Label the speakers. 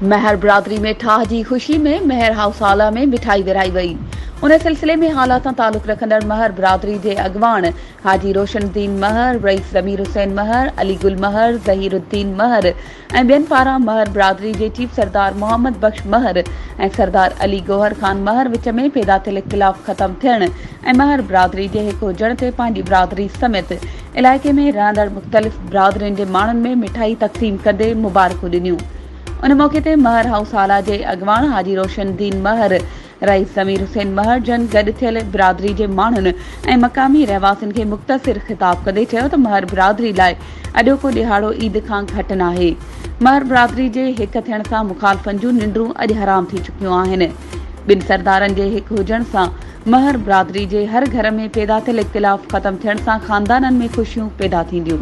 Speaker 1: महर बिरादरी में ठाह जी खुशी में महर हाउसाला में मिठाई विराई वई। उन सिलसिले में हालात ताल्लुक रखंदड़ महर बिरादरी के अगवान हाजी रोशनुद्दीन महर, रईस ज़मीर हुसैन महर, अली गुल महर, ज़हीरुद्दीन महर ऐं ॿियनि पारां महर बिरादरी के चीफ सरदार मोहम्मद बख्श महर ऐं सरदार अली गौहर खान महर विच में पैदा थियल इख्तिलाफ़ ख़त्म थियण ऐं महर बिरादरी के हिक हुजण ते पंहिंजी बिरादरी समेत इलाइक़े में रहंदड़ मुख़्तलिफ़ बिरादरियुनि जे माण्हुनि में मिठाई तक़सीम कंदे मुबारकूं ॾिनियूं। उन मौके ते महर हाउसाला के अगवान हाजी रोशनुद्दीन महर, रईस ज़मीर हुसैन महर जन गॾु थियल बिरादरी के माण्हुनि ऐं मक़ामी रहवासियुनि खे मुख़्तसिर ख़िताब कंदे चयो त महर बिरादरी लाइ अॼोको ॾिहाड़ो ईद खां घटि नाहे। महर बिरादरी जे हिक थियण सां मुखालफ़नि जूं निंडूं अॼु हराम थी चुकियूं आहिनि। ॿिनि सरदारनि जे हिक हुजण सां महर बिरादरी जे हर घर में पैदा थियल इख्तिलाफ़ ख़त्म थियण सां ख़ानदाननि में ख़ुशियूं पैदा थींदियूं।